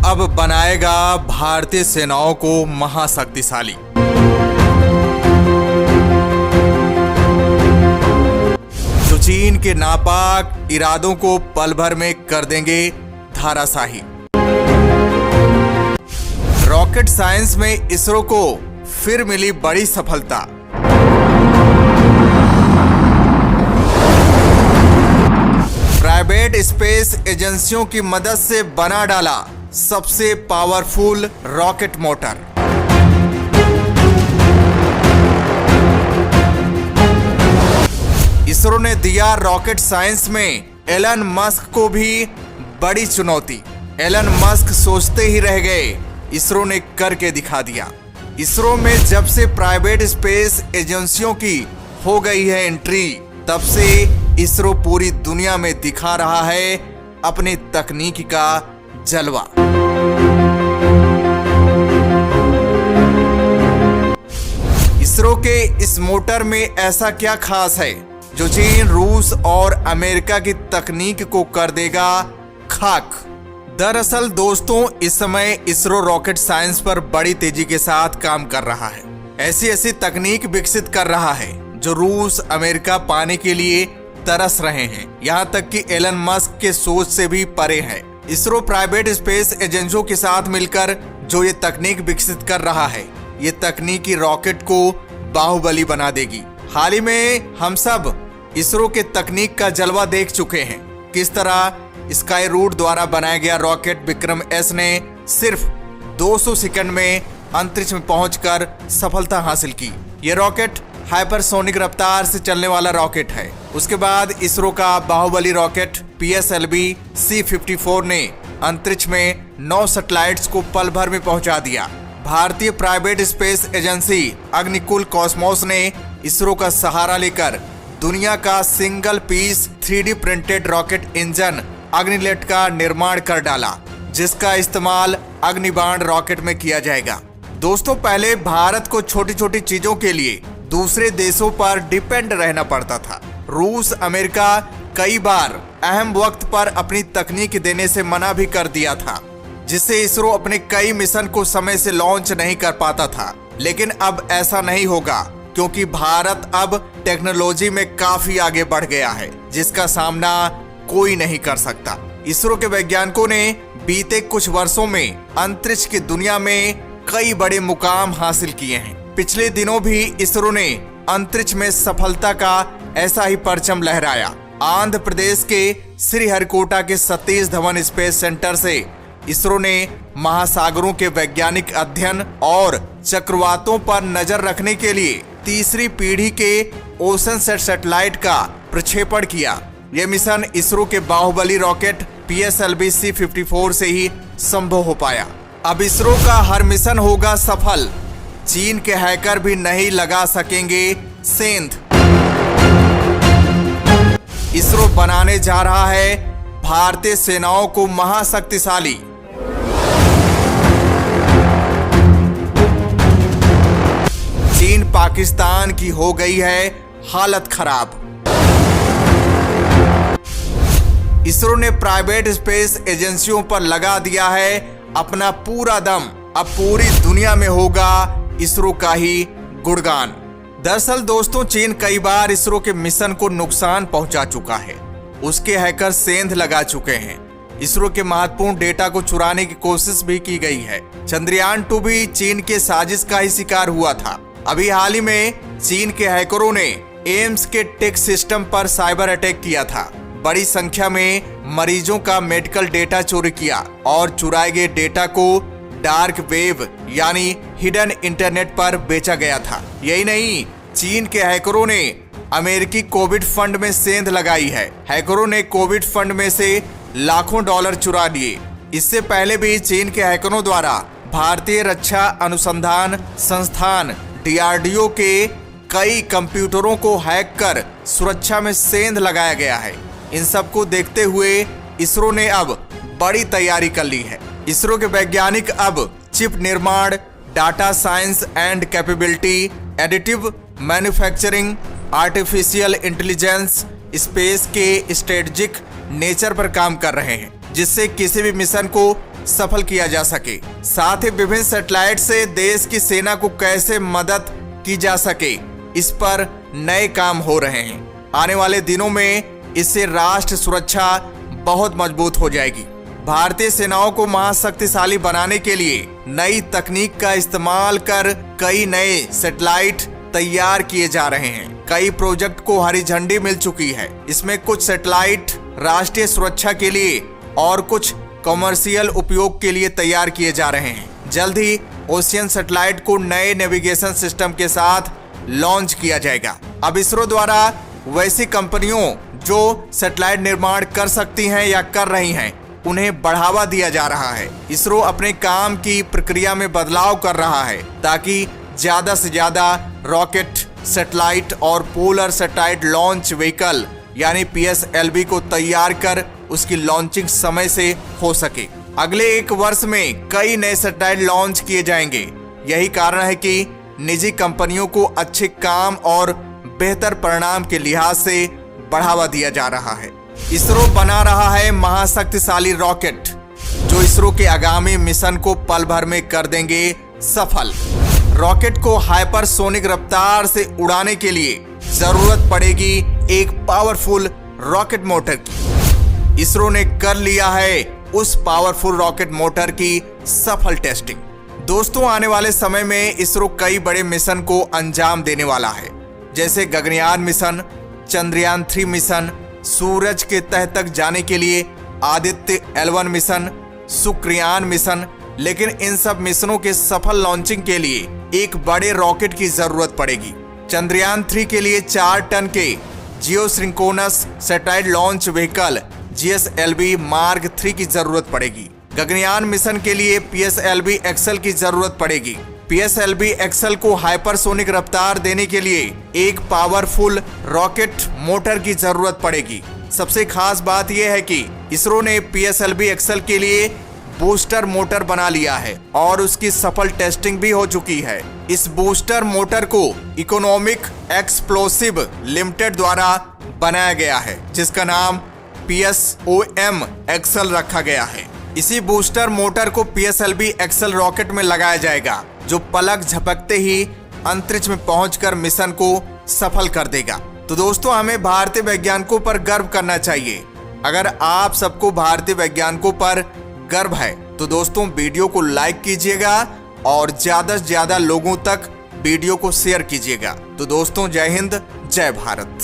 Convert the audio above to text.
अब बनाएगा भारतीय सेनाओं को महाशक्तिशाली। जो चीन के नापाक इरादों को पल भर में कर देंगे धराशायी। रॉकेट साइंस में इसरो को फिर मिली बड़ी सफलता। प्राइवेट स्पेस एजेंसियों की मदद से बना डाला सबसे पावरफुल रॉकेट मोटर। इसरो ने दिया रॉकेट साइंस में एलन मस्क को भी बड़ी चुनौती। एलन मस्क सोचते ही रह गए, इसरो ने करके दिखा दिया। इसरो में जब से प्राइवेट स्पेस एजेंसियों की हो गई है एंट्री, तब से इसरो पूरी दुनिया में दिखा रहा है अपनी तकनीक का जलवा। इसरो के इस मोटर में ऐसा क्या खास है जो चीन, रूस और अमेरिका की तकनीक को कर देगा खाक। दरअसल दोस्तों, इस समय इसरो रॉकेट साइंस पर बड़ी तेजी के साथ काम कर रहा है। ऐसी तकनीक विकसित कर रहा है जो रूस, अमेरिका पाने के लिए तरस रहे हैं। यहाँ तक कि एलन मस्क के सोच से भी परे है। इसरो प्राइवेट स्पेस एजेंसियों के साथ मिलकर जो ये तकनीक विकसित कर रहा है, ये तकनीकी रॉकेट को बाहुबली बना देगी। हाल ही में हम सब इसरो के तकनीक का जलवा देख चुके हैं। किस तरह स्काई रूट द्वारा बनाया गया रॉकेट विक्रम एस ने सिर्फ 200 सेकंड में अंतरिक्ष में पहुंचकर सफलता हासिल की। यह रॉकेट हाइपरसोनिक रफ्तार से चलने वाला रॉकेट है। उसके बाद इसरो का बाहुबली रॉकेट PSLV C-54 ने अंतरिक्ष में 9 सैटेलाइट्स को पल भर में पहुंचा दिया। भारतीय private space agency Agnikul Cosmos ने इसरो का सहारा लेकर दुनिया का single piece 3D printed rocket engine Agnilet का निर्माण कर डाला, जिसका इस्तेमाल अग्निबाण रॉकेट में किया जाएगा। दोस्तों, पहले भारत को छोटी छोटी चीजों के लिए दूसरे देशों पर डिपेंड रहना पड़ता था। रूस, अमेरिका कई बार अहम वक्त पर अपनी तकनीक देने से मना भी कर दिया था, जिससे इसरो अपने कई मिशन को समय से लॉन्च नहीं कर पाता था। लेकिन अब ऐसा नहीं होगा, क्योंकि भारत अब टेक्नोलॉजी में काफी आगे बढ़ गया है, जिसका सामना कोई नहीं कर सकता। इसरो के वैज्ञानिकों ने बीते कुछ वर्षों में अंतरिक्ष की दुनिया में कई बड़े मुकाम हासिल किए हैं। पिछले दिनों भी इसरो ने अंतरिक्ष में सफलता का ऐसा ही परचम लहराया। आंध्र प्रदेश के श्रीहरिकोटा के सतीश धवन स्पेस सेंटर से इसरो ने महासागरों के वैज्ञानिक अध्ययन और चक्रवातों पर नजर रखने के लिए तीसरी पीढ़ी के ओशनसेट सैटेलाइट का प्रक्षेपण किया। यह मिशन इसरो के बाहुबली रॉकेट PSLV C-54 से ही संभव हो पाया। अब इसरो का हर मिशन होगा सफल। चीन के हैकर भी नहीं लगा सकेंगे सेंध। इसरो बनाने जा रहा है भारतीय सेनाओं को महाशक्तिशाली। चीन पाकिस्तान की हो गई है हालत खराब। इसरो ने प्राइवेट स्पेस एजेंसियों पर लगा दिया है अपना पूरा दम। अब पूरी दुनिया में होगा इसरो का ही गुणगान। दरअसल दोस्तों, चीन कई बार इसरो के मिशन को नुकसान पहुंचा चुका है। उसके हैकर सेंध लगा चुके हैं। इसरो के महत्वपूर्ण डेटा को चुराने की कोशिश भी की गई है। चंद्रयान 2 भी चीन के साजिश का ही शिकार हुआ था। अभी हाल ही में चीन के हैकरों ने एम्स के टेक सिस्टम पर साइबर अटैक किया था। बड़ी संख्या में मरीजों का मेडिकल डेटा चोरी किया और चुराए गए डेटा को डार्क वेब यानी हिडन इंटरनेट पर बेचा गया था। यही नहीं, चीन के हैकरों ने अमेरिकी कोविड फंड में सेंध लगाई है। हैकरों ने कोविड फंड में से लाखों डॉलर चुरा लिए। इससे पहले भी चीन के हैकरों द्वारा भारतीय रक्षा अनुसंधान संस्थान DRDO के कई कंप्यूटरों को हैक कर सुरक्षा में सेंध लगाया गया है। इन सब को देखते हुए इसरो ने अब बड़ी तैयारी कर ली है। इसरो के वैज्ञानिक अब चिप निर्माण, data science and capability, additive manufacturing, artificial intelligence, space के स्ट्रेटेजिक नेचर पर काम कर रहे हैं, जिससे किसी भी मिशन को सफल किया जा सके। साथ ही विभिन्न सैटेलाइट से देश की सेना को कैसे मदद की जा सके, इस पर नए काम हो रहे हैं। आने वाले दिनों में इससे राष्ट्र सुरक्षा बहुत मजबूत हो जाएगी। भारतीय सेनाओं को महाशक्तिशाली बनाने के लिए नई तकनीक का इस्तेमाल कर कई नए सैटेलाइट तैयार किए जा रहे हैं। कई प्रोजेक्ट को हरी झंडी मिल चुकी है। इसमें कुछ सैटेलाइट राष्ट्रीय सुरक्षा के लिए और कुछ कमर्शियल उपयोग के लिए तैयार किए जा रहे हैं। जल्द ही ओशियन सैटेलाइट को नए नेविगेशन सिस्टम के साथ लॉन्च किया जाएगा। अब इसरो द्वारा वैसी कंपनियों जो सैटेलाइट निर्माण कर सकती हैं या कर रही हैं, उन्हें बढ़ावा दिया जा रहा है। इसरो अपने काम की प्रक्रिया में बदलाव कर रहा है ताकि ज्यादा से ज्यादा रॉकेट, सैटेलाइट और पोलर सैटेलाइट लॉन्च व्हीकल यानी PSLV को तैयार कर उसकी लॉन्चिंग समय से हो सके। अगले 1 वर्ष में कई नए सैटेलाइट लॉन्च किए जाएंगे। यही कारण है कि निजी कंपनियों को अच्छे काम और बेहतर परिणाम के लिहाज से बढ़ावा दिया जा रहा है। इसरो बना रहा है महाशक्तिशाली रॉकेट जो इसरो के आगामी मिशन को पल भर में कर देंगे सफल। रॉकेट को हाइपरसोनिक रफ्तार से उड़ाने के लिए जरूरत पड़ेगी एक पावरफुल रॉकेट मोटर की। इसरो ने कर लिया है उस पावरफुल रॉकेट मोटर की सफल टेस्टिंग। दोस्तों, आने वाले समय में इसरो कई बड़े मिशन को अंजाम देने वाला है, जैसे गगनयान मिशन, चंद्रयान 3 मिशन, सूरज के तह तक जाने के लिए Aditya L1 mission, Shukrayaan mission. लेकिन इन सब मिशनों के सफल लॉन्चिंग के लिए एक बड़े रॉकेट की जरूरत पड़ेगी। चंद्रयान 3 के लिए 4 टन के geosynchronous satellite launch vehicle GSLV mark 3 की जरूरत पड़ेगी। गगनयान मिशन के लिए PSLV XL की जरूरत पड़ेगी। PSLV XL को हाइपरसोनिक रफ्तार देने के लिए एक पावरफुल रॉकेट मोटर की जरूरत पड़ेगी। सबसे खास बात यह है कि इसरो ने PSLV XL के लिए बूस्टर मोटर बना लिया है और उसकी सफल टेस्टिंग भी हो चुकी है। इस बूस्टर मोटर को इकोनॉमिक एक्सप्लोसिव लिमिटेड द्वारा बनाया गया है, जिसका नाम PSOM XL रखा गया है। इसी बूस्टर मोटर को PSLV XL रॉकेट में लगाया जाएगा, जो पलक झपकते ही अंतरिक्ष में पहुंचकर मिशन को सफल कर देगा। तो दोस्तों, हमें भारतीय वैज्ञानिकों पर गर्व करना चाहिए। अगर आप सबको भारतीय वैज्ञानिकों पर गर्व है तो दोस्तों वीडियो को लाइक कीजिएगा और ज्यादा से ज्यादा लोगों तक वीडियो को शेयर कीजिएगा। तो दोस्तों, जय हिंद, जय भारत।